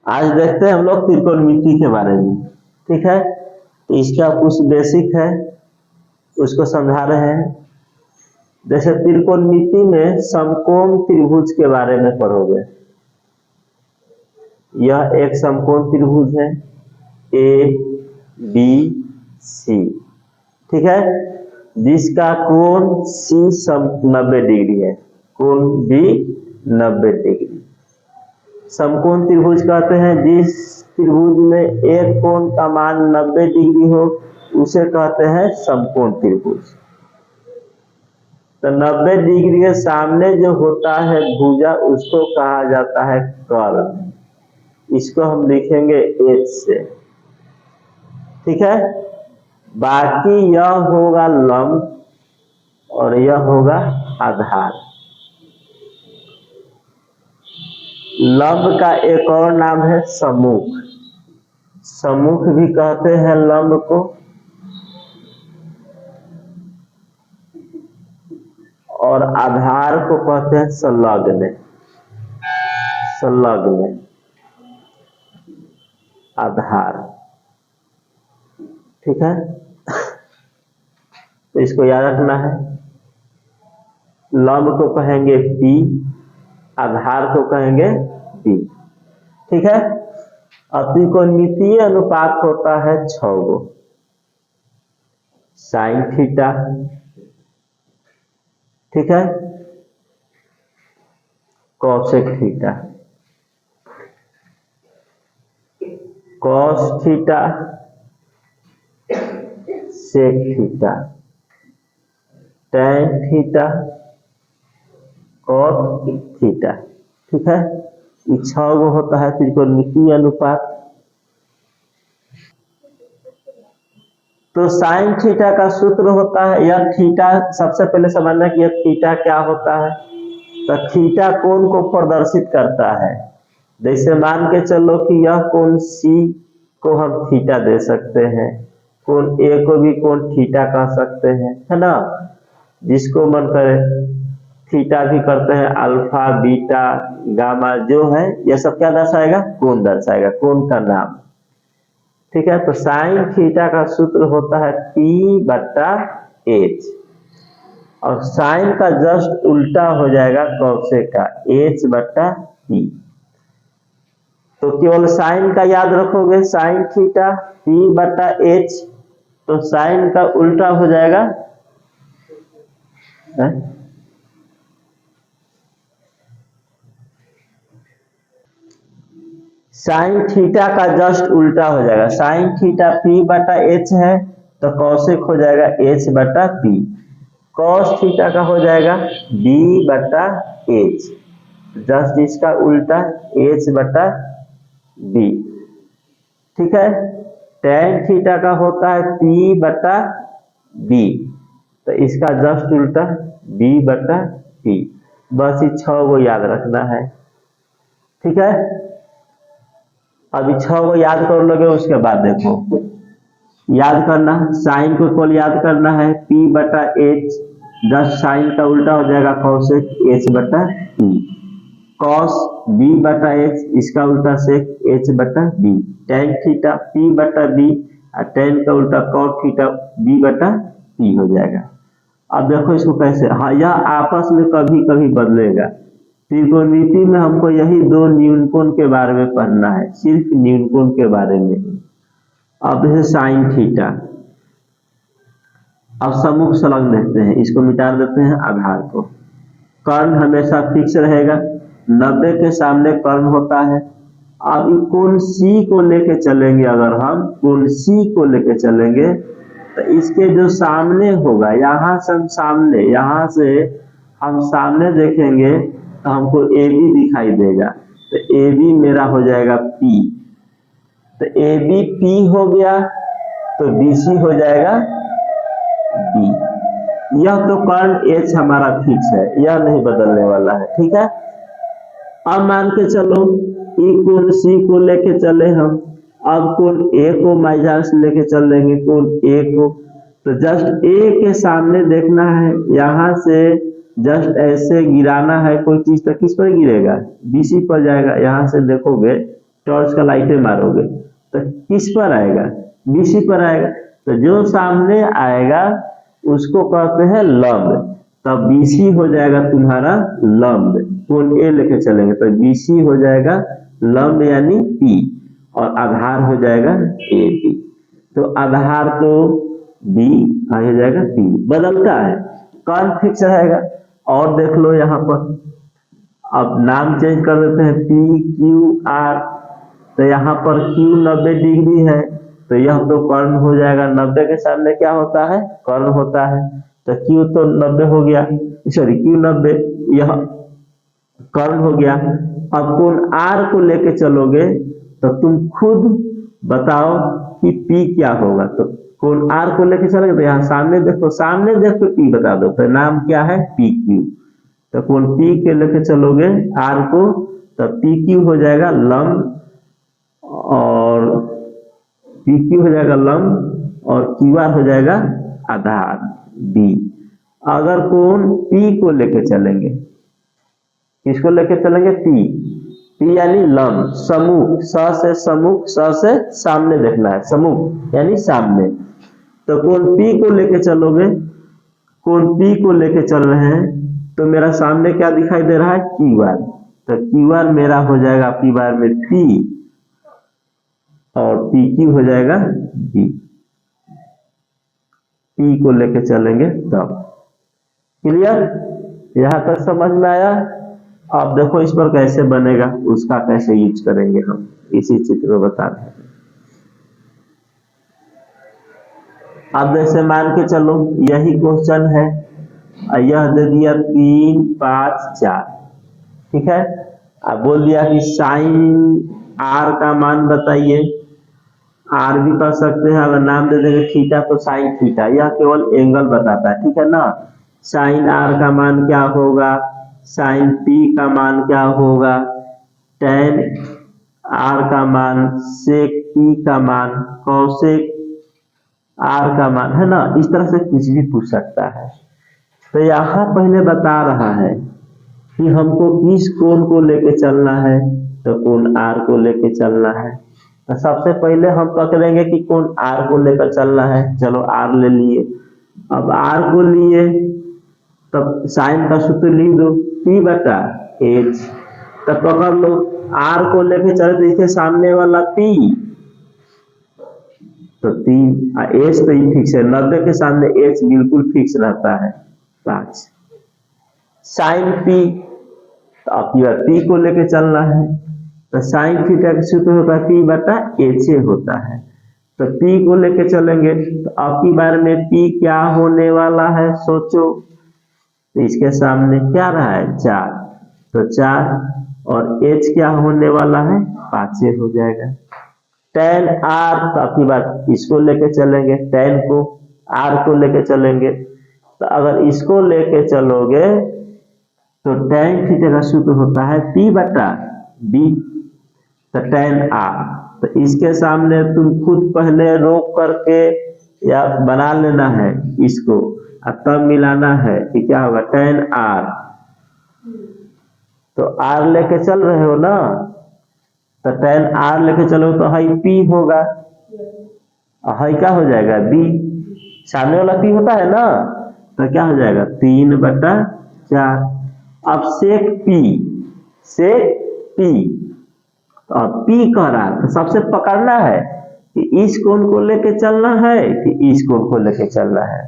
आज देखते हैं हम लोग त्रिकोणमिति के बारे में। ठीक है, तो इसका कुछ बेसिक है, उसको समझा रहे हैं। जैसे त्रिकोणमिति में समकोण त्रिभुज के बारे में पढ़ोगे। यह एक समकोण त्रिभुज है ए बी सी, ठीक है, जिसका कोण सी 90 डिग्री है, कोण बी 90 डिग्री। समकोण त्रिभुज कहते हैं जिस त्रिभुज में एक कोण का मान 90 डिग्री हो उसे कहते हैं समकोण त्रिभुज। तो 90 डिग्री के सामने जो होता है भुजा उसको कहा जाता है कर्ण। इसको हम लिखेंगे एच से, ठीक है। बाकी यह होगा लंब और यह होगा आधार। लंब का एक और नाम है सम्मुख, सम्मुख भी कहते हैं लंब को, और आधार को कहते हैं संलग्न, संलग्न आधार, ठीक है। तो इसको याद रखना है, लंब को कहेंगे P, आधार को कहेंगे B, ठीक है। त्रिकोणमितीय अनुपात होता है 6 गो, साइन थीटा, ठीक है, cosec theta, cos theta, sec theta, tan theta, cot theta, ठीक है। ये 6 गो होता है त्रिकोणमितीय अनुपात। तो साइन थीटा का सूत्र होता है, यह थीटा, सबसे पहले समझना कि यह थीटा क्या होता है। तो थीटा कोण को प्रदर्शित करता है। जैसे मान के चलो कि यह कोण सी को हम थीटा दे सकते हैं, कोण ए को भी कोण थीटा कह सकते हैं, है ना। जिसको मन करे थीटा भी करते हैं, अल्फा बीटा गामा जो है यह सब क्या दर्शाएगा, कोण दर्शाएगा, कोण का नाम, ठीक है। तो साइन थीटा का सूत्र होता है P/H, और साइन का जस्ट उल्टा हो जाएगा कॉसेक का, H/P। तो केवल साइन का याद रखोगे, साइन थीटा P/H, तो साइन का उल्टा हो जाएगा साइन थीटा का जस्ट उल्टा हो जाएगा। साइन थीटा P/H है तो कॉसेक हो जाएगा H/P, कॉस थीटा का हो जाएगा B/H, जस्ट इसका उल्टा H/B, ठीक है। टैन थीटा का होता है P/B, तो इसका जस्ट उल्टा B/P। बस ये 6 को याद रखना है, ठीक है। अभी 6 को याद कर लोगे, उसके बाद देखो याद करना, साइन को केवल याद करना है P/H, जस्ट साइन का उल्टा हो जाएगा कॉसेक H/P, कॉस B/H, इसका उल्टा सेक H/B, टैन थीटा P/B, और टैन का उल्टा कॉट थीटा B/P हो जाएगा। अब देखो इसको कैसे, हाँ यह आपस में कभी कभी बदलेगा। त्रिकोणमिति में हमको यही 2 न्यूनकोण के बारे में पढ़ना है, सिर्फ न्यूनकोण के बारे में। अब है साइन थीटा, अब सम्मुख संलग्न देखते हैं, इसको मिटा देते हैं आधार को। कर्ण हमेशा फिक्स रहेगा, 90 के सामने कर्ण होता है। अब कोण सी को लेके चलेंगे, अगर हम कोण सी को लेके चलेंगे तो इसके जो सामने होगा, यहाँ से हम सामने, यहाँ से हम सामने देखेंगे तो हमको AB दिखाई देगा, तो AB मेरा हो जाएगा P, तो AB P हो गया तो BC हो जाएगा B। यह तो कर्ण H हमारा फिक्स है, यह नहीं बदलने वाला है, ठीक है। अब मान के चलो ये कोण C को लेके चले हम, अब कोण A को माइनस लेके चल लेंगे, कोण A को, तो जस्ट A के सामने देखना है, यहाँ से जस्ट ऐसे गिराना है कोई चीज, तो किस पर गिरेगा, BC पर जाएगा। यहाँ से देखोगे टॉर्च का लाइटें मारोगे तो किस पर आएगा, BC पर आएगा। तो जो सामने आएगा उसको कहते हैं लंब, तब BC हो जाएगा तुम्हारा लंब। कोण A लेके चलेंगे तो BC हो जाएगा लंब यानी P, और आधार हो जाएगा AB। तो आधार तो B आ जाएगा P, बदलता है, कौन फिक्स रहेगा। और देख लो यहाँ पर, अब नाम चेंज कर देते हैं PQR, तो यहाँ पर Q 90 डिग्री है तो यह तो कर्ण हो जाएगा, 90 के सामने क्या होता है, कर्ण होता है। तो Q तो 90 हो गया, सॉरी Q 90, यह कर्ण हो गया। अब कोण R को लेके चलोगे तो तुम खुद बताओ कि P क्या होगा। तो कोण R को लेके चलोगे तो यहाँ सामने देखो, सामने देखो P बता दो, तो नाम क्या है PQ। तो कोण P के लेके चलोगे R को तो PQ हो जाएगा लंब, और PQ हो जाएगा लंब और QR हो जाएगा आधार B। अगर कोण P को लेके चलेंगे, किसको लेके चलेंगे, P यानी लंब, सम्मुख, स से सम्मुख, स से सामने देखना है, सम्मुख यानी सामने। तो कोण P को लेके चलोगे, कोण P को लेके चल रहे हैं तो मेरा सामने क्या दिखाई दे रहा है, QR। तो QR मेरा हो जाएगा आपकी बार में P, और PQ हो जाएगा B। P को लेके चलेंगे तब। क्लियर, यहाँ तक समझ में आया। अब देखो इस पर कैसे बनेगा, उसका कैसे यूज करेंगे हम, इसी चित्र में बता रहे हैं। अब जैसे मान के चलो यही क्वेश्चन है, यह दे दिया 3, 5, 4, ठीक है। अब बोल दिया कि साइन R का मान बताइए, R भी कर सकते हैं, अगर नाम दे देंगे थीटा तो साइन थीटा, यह केवल एंगल बताता है, ठीक है ना। साइन R का मान क्या होगा, साइन P का मान क्या होगा, tan R का मान, sec P का मान, cosec R का मान, है ना। इस तरह से कुछ भी पूछ सकता है। तो यहाँ पहले बता रहा है कि हमको किस कोण को लेके चलना है, तो कोण R को लेके चलना है। तो सबसे पहले हम पकड़ेंगे कि कोण R को लेकर चलना है, चलो R ले लिए। अब R को लिए तब साइन का सूत्र लिख दो, P बटा H। तब पकड़ लो, R को लेके चले तो इसके सामने वाला P, तो 3, H तो ये फिक्स है, 90 के सामने H बिल्कुल फिक्स रहता है 5। साइन P, तो आपकी बार P को लेके चलना है, तो साइन थीटा का सूत्र होता है P बटा H होता है। तो P को लेके चलेंगे तो आपकी बार में P क्या होने वाला है, सोचो। तो इसके सामने क्या रहा है, 4, तो 4, और H क्या होने वाला है, 5 हो जाएगा। tan R, तो आपकी बात इसको लेके चलेंगे, tan को R को लेके चलेंगे। तो अगर इसको लेके चलोगे तो tan थीटा का सूत्र होता है P बटा B, तो tan R। तो इसके सामने तुम खुद पहले रोक करके या बना लेना है इसको, और तब मिलाना है कि क्या होगा, tan R। तो R लेके चल रहे हो ना, तो tan R लेके चलो तो हाई P होगा, हाई क्या हो जाएगा, B। सामने वाला P होता है ना, तो क्या हो जाएगा, 3 बटा 4। अब sec P, sec P, तो अब P कह रहा है, तो सबसे पकड़ना है कि इस कोण को लेके चलना है कि इस कोण को लेके चलना है।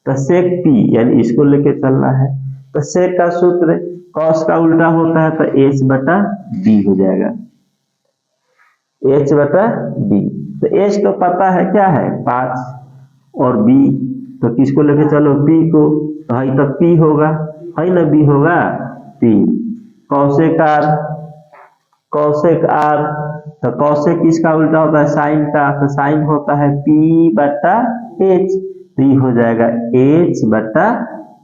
तो sec P यानी इसको लेके चलना है। तो sec का सूत्र cos का उल्टा होता है, तो H बटा B हो जाएगा, H बटा B। तो H तो पता है क्या है, 5, और B तो किसको लेके चलो, P को, तो हाई तो P होगा, है ना, B होगा P। cosec R, cosec R, तो cosec किसका उल्टा होता है, साइन का, तो साइन होता है P बटा H, तो ये हो जाएगा H बटा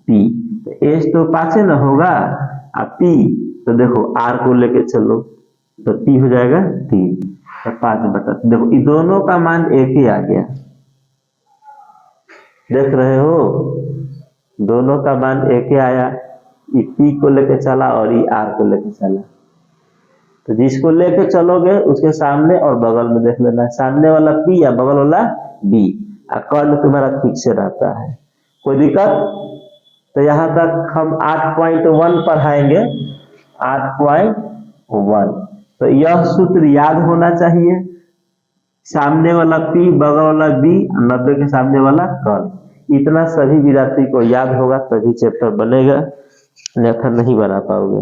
P। तो H तो 5 ना होगा, और P तो देखो R को लेके चलो तो P हो जाएगा 3, तो 5 बटा, देखो ये दोनों का मान एक ही आ गया, देख रहे हो, दोनों का मान एक ही आया। ये P को लेके चला और ये R को लेके चला। तो जिसको लेके चलोगे उसके सामने और बगल में देख लेना है, सामने वाला P या बगल वाला B, और कर्ण तुम्हारा फिक्स रहता है। कोई दिक्कत? तो यहाँ तक हम 8.1 पढ़ाएंगे। 8.1 तो यह सूत्र याद होना चाहिए, सामने वाला P बगल वाला B 90 के सामने वाला कर्ण। इतना सभी विद्यार्थी को याद होगा तभी चैप्टर बनेगा, अन्यथा नहीं बना पाओगे।